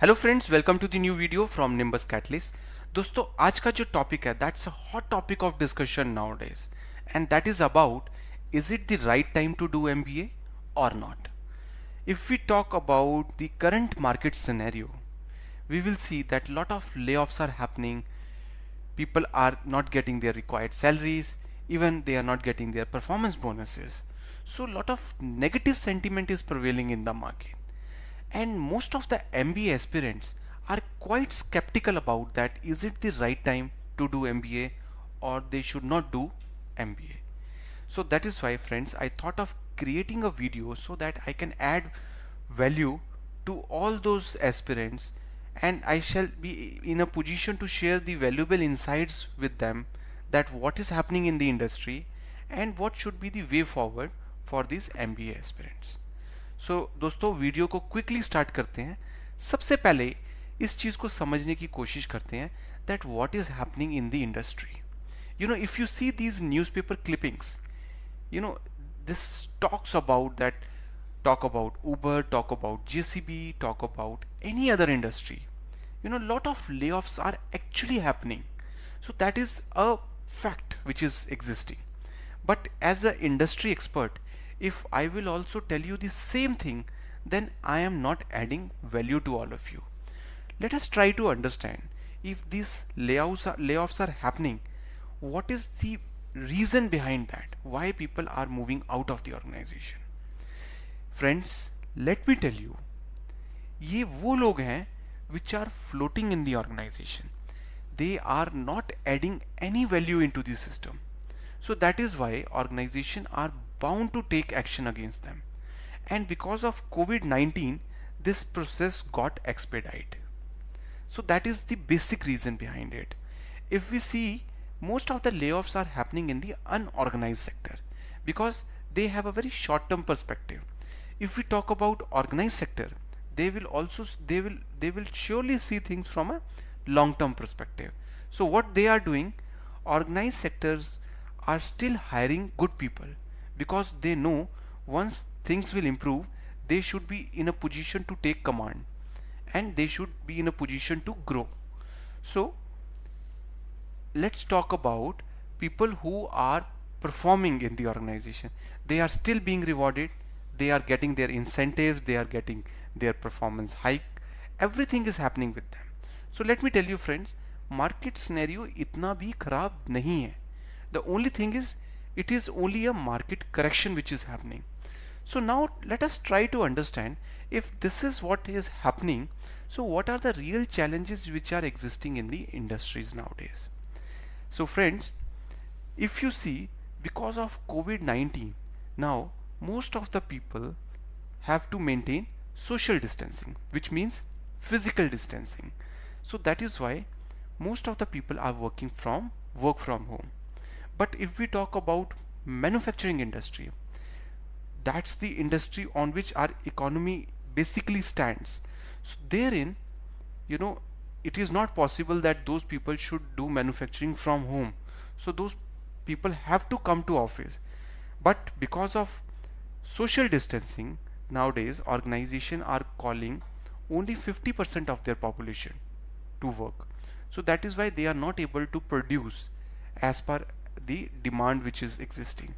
Hello friends, welcome to the new video from Nimbus Catalyst. दोस्तों, आज का जो टॉपिक है that's a hot topic of discussion nowadays and that is about is it the right time to do MBA or not. If we talk about the current market scenario, we will see that lot of layoffs are happening. People are not getting their required salaries, even they are not getting their performance bonuses. So lot of negative sentiment is prevailing in the market. And most of the MBA aspirants are quite skeptical about that is it the right time to do MBA or they should not do MBA. So that is why, friends, I thought of creating a video so that I can add value to all those aspirants, and I shall be in a position to share the valuable insights with them that what is happening in the industry and what should be the way forward for these MBA aspirants. दोस्तों, video को quickly start करते हैं। सबसे पहले इस चीज़ को समझने की कोशिश करते हैं that what is happening in the industry. If you see these newspaper clippings, this talks about that, talk about Uber, talk about JCB, talk about any other industry. Lot of layoffs are actually happening. So that is a fact which is existing. But as an industry expert, if I will also tell you the same thing, then I am not adding value to all of you. Let us try to understand if these layoffs are happening, what is the reason behind that, why people are moving out of the organization. Friends, let me tell you, ये वो लोग हैं which are floating in the organization. They are not adding any value into the system. So that is why organizations are bound to take action against them. And because of COVID-19, this process got expedited. So that is the basic reason behind it. If we see, most of the layoffs are happening in the unorganized sector because they have a very short term perspective. If we talk about organized sector, they will surely see things from a long term perspective. So what they are doing, organized sectors are still hiring good people because they know once things will improve, they should be in a position to take command and they should be in a position to grow. So let's talk about people who are performing in the organization. They are still being rewarded, they are getting their incentives, they are getting their performance hike, everything is happening with them. So let me tell you, friends, market scenario itna bhi kharab nahi hai. The only thing is, it is only a market correction which is happening. So now let us try to understand if this is what is happening. So what are the real challenges which are existing in the industries nowadays? So friends, if you see, because of COVID-19, now most of the people have to maintain social distancing, which means physical distancing. So that is why most of the people are work from home. But if we talk about manufacturing industry, that's the industry on which our economy basically stands. So therein, it is not possible that those people should do manufacturing from home. So those people have to come to office. But because of social distancing, nowadays organizations are calling only 50% of their population to work. So that is why they are not able to produce as per the demand which is existing.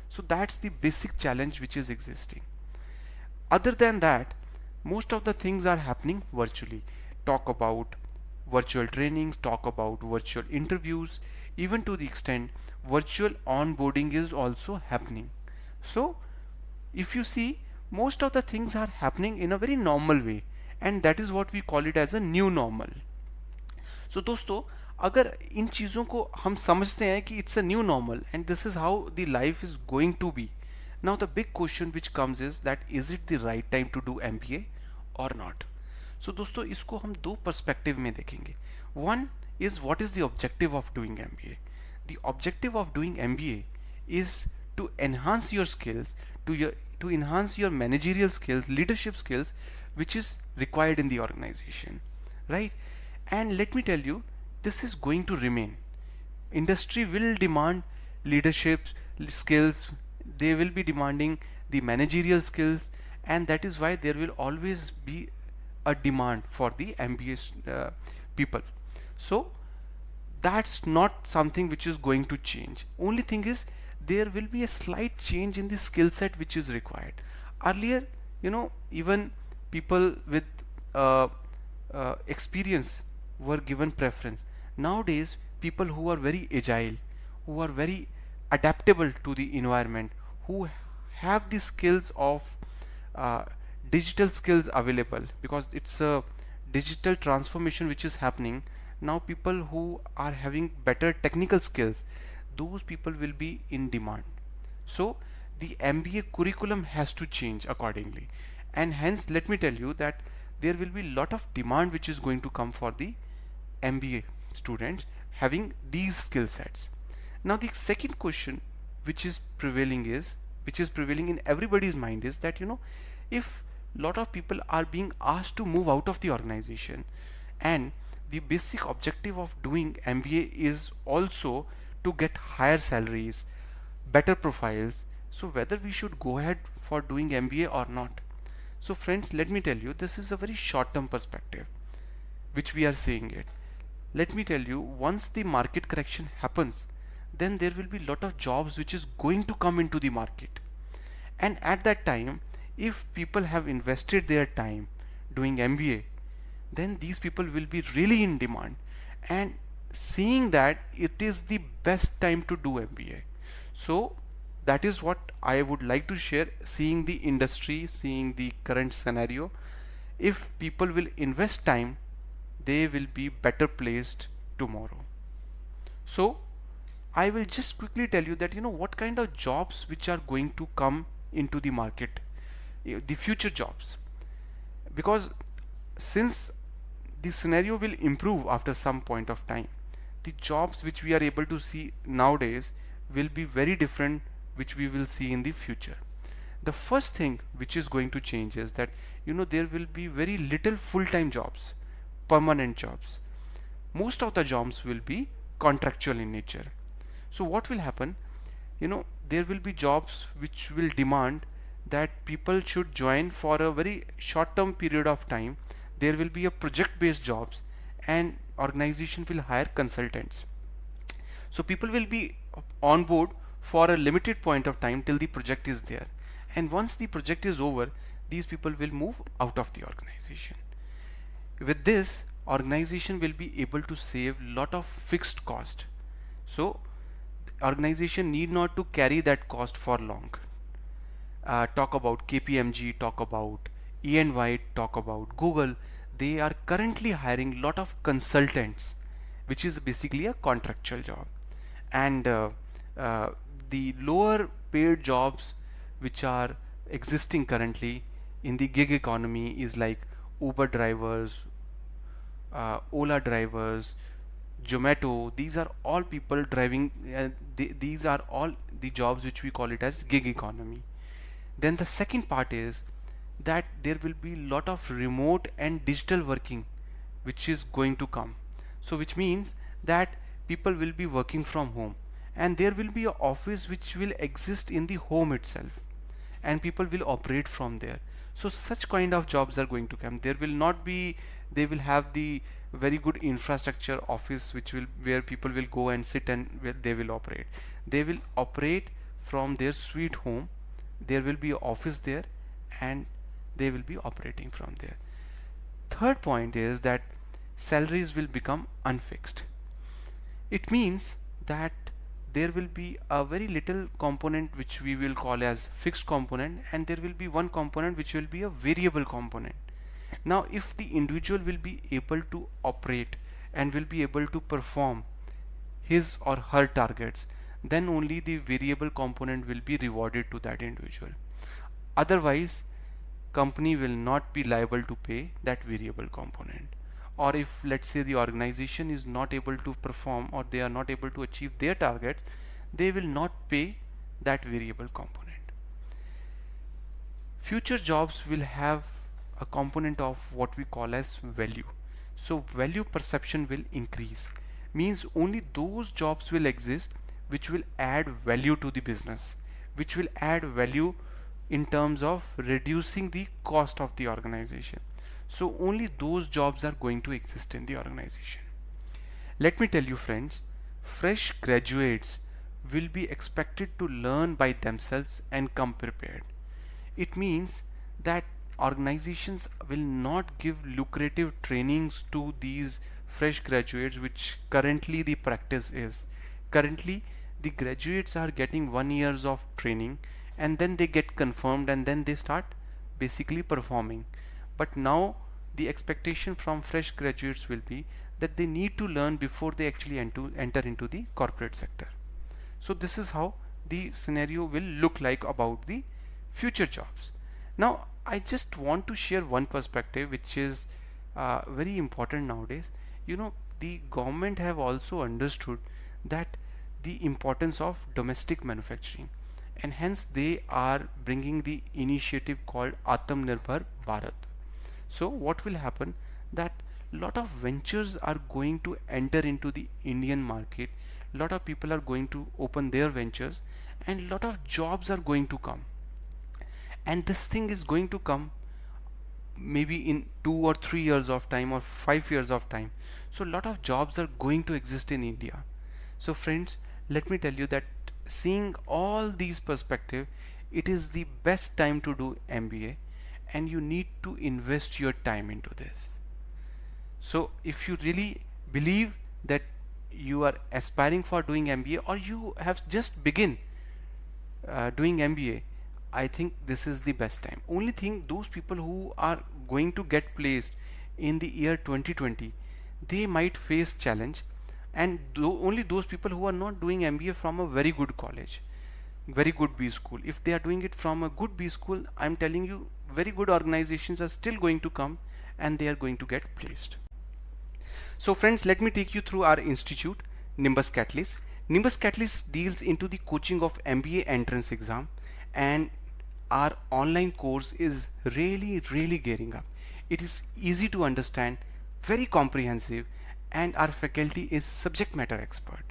So that's the basic challenge which is existing. Other than that, most of the things are happening virtually. Talk about virtual trainings, talk about virtual interviews, even to the extent virtual onboarding is also happening. So if you see, most of the things are happening in a very normal way, and that is what we call it as a new normal. So दोस्तों, अगर इन चीज़ों को हम समझते हैं कि it's a new normal and this is how the life is going to be, now the big question which comes is that is it the right time to do MBA or not? So दोस्तों, इसको हम दो perspective में देखेंगे. One is what is the objective of doing MBA. The objective of doing MBA is to enhance your skills, to enhance your managerial skills, leadership skills, which is required in the organization, right? And let me tell you, this is going to remain. Industry will demand leadership skills, they will be demanding the managerial skills, and that is why there will always be a demand for the MBA people. So that's not something which is going to change. Only thing is there will be a slight change in the skill set which is required. Earlier, even people with uh, experience were given preference. Nowadays, people who are very agile, who are very adaptable to the environment, who have the skills of uh, digital skills available, because it's a digital transformation which is happening now. People who are having better technical skills, those people will be in demand. So the MBA curriculum has to change accordingly, and hence let me tell you that there will be a lot of demand which is going to come for the MBA students having these skill sets. Now the second question which is prevailing in everybody's mind is that, if lot of people are being asked to move out of the organization, and the basic objective of doing MBA is also to get higher salaries, better profiles, so whether we should go ahead for doing MBA or not. So friends, let me tell you, this is a very short term perspective which we are seeing it. Let me tell you, once the market correction happens, then there will be lot of jobs which is going to come into the market, and at that time, if people have invested their time doing MBA, then these people will be really in demand, and seeing that it is the best time to do MBA. So that is what I would like to share, seeing the industry, seeing the current scenario. If people will invest time, they will be better placed tomorrow. So I will just quickly tell you that, what kind of jobs which are going to come into the market, the future jobs, because since the scenario will improve after some point of time, the jobs which we are able to see nowadays will be very different which we will see in the future. The first thing which is going to change is that, there will be very little full-time jobs, permanent jobs. Most of the jobs will be contractual in nature. So what will happen, there will be jobs which will demand that people should join for a very short term period of time. There will be a project based jobs, and organization will hire consultants. So people will be on board for a limited point of time till the project is there, and once the project is over, these people will move out of the organization. With this, organization will be able to save lot of fixed cost. So organization need not to carry that cost for long. Talk about KPMG, talk about E&Y, talk about Google. They are currently hiring lot of consultants, which is basically a contractual job. And the lower paid jobs which are existing currently in the gig economy is like Uber drivers, Ola drivers, Zomato. These are all people driving. These are all the jobs which we call it as gig economy. Then the second part is that there will be lot of remote and digital working which is going to come. So which means that people will be working from home, and there will be an office which will exist in the home itself, and people will operate from there. So such kind of jobs are going to come. There will not be, they will have the very good infrastructure office which will, where people will go and sit and where they will operate. They will operate from their sweet home. There will be an office there, and they will be operating from there. Third point is that salaries will become unfixed. It means that there will be a very little component which we will call as fixed component, and there will be one component which will be a variable component. Now if the individual will be able to operate and will be able to perform his or her targets, then only the variable component will be rewarded to that individual. Otherwise, company will not be liable to pay that variable component. Or if, let's say, the organization is not able to perform, or they are not able to achieve their targets, they will not pay that variable component. Future jobs will have a component of what we call as value. So value perception will increase, means only those jobs will exist which will add value to the business, which will add value in terms of reducing the cost of the organization. So only those jobs are going to exist in the organization. Let me tell you friends, fresh graduates will be expected to learn by themselves and come prepared. It means that organizations will not give lucrative trainings to these fresh graduates, which currently the practice is. Currently, the graduates are getting 1 year of training and then they get confirmed and then they start basically performing. But now the expectation from fresh graduates will be that they need to learn before they actually enter into the corporate sector. So this is how the scenario will look like about the future jobs. Now I just want to share one perspective which is very important nowadays. The government have also understood that the importance of domestic manufacturing, and hence they are bringing the initiative called Atmanirbhar Bharat. So what will happen, that lot of ventures are going to enter into the Indian market, lot of people are going to open their ventures, and lot of jobs are going to come. And this thing is going to come maybe in 2 or 3 years of time or 5 years of time. So a lot of jobs are going to exist in India. So friends, let me tell you that seeing all these perspective, it is the best time to do MBA, and you need to invest your time into this. So if you really believe that you are aspiring for doing MBA, or you have just begin doing MBA, I think this is the best time. Only thing, those people who are going to get placed in the year 2020, they might face challenge, and only those people who are not doing MBA from a very good college, very good B school, if they are doing it from a good B school, I'm telling you, very good organizations are still going to come and they are going to get placed. So friends, let me take you through our institute, NIMBUS CATalyst. NIMBUS CATalyst deals into the coaching of MBA entrance exam, and our online course is really gearing up. It is easy to understand, very comprehensive, and our faculty is subject matter expert.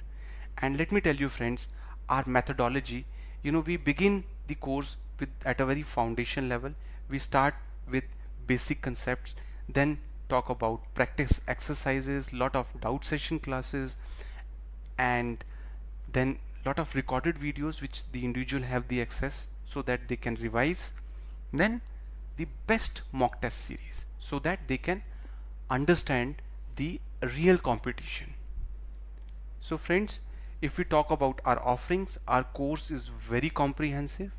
And let me tell you friends, our methodology, we begin the course with at a very foundation level. We start with basic concepts, then talk about practice exercises, lot of doubt session classes, and then lot of recorded videos which the individual have the access so that they can revise. Then the best mock test series so that they can understand the real competition. So friends, if we talk about our offerings, our course is very comprehensive.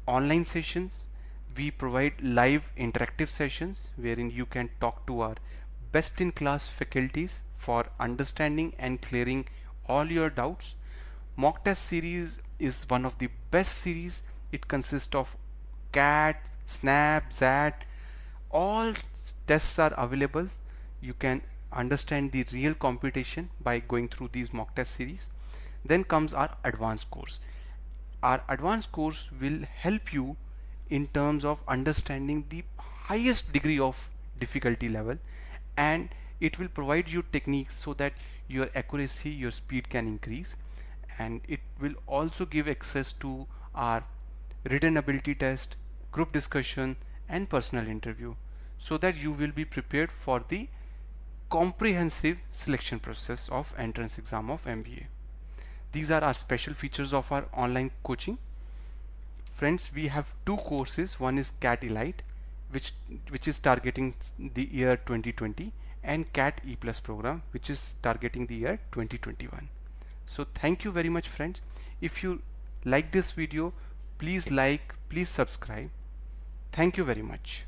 Online sessions, we provide live interactive sessions wherein you can talk to our best in class faculties for understanding and clearing all your doubts. Mock test series is one of the best series. It consists of CAT, SNAP, XAT. All tests are available. You can understand the real competition by going through these mock test series. Then comes our advanced course. Our advanced course will help you in terms of understanding the highest degree of difficulty level, and it will provide you techniques so that your accuracy, your speed can increase, and it will also give access to our written ability test, group discussion, and personal interview, so that you will be prepared for the comprehensive selection process of entrance exam of MBA. These are our special features of our online coaching. Friends, we have two courses. One is CAT Elite, which is targeting the year 2020, and CAT E Plus program, which is targeting the year 2021. So thank you very much friends. If you like this video, please like, please subscribe. Thank you very much.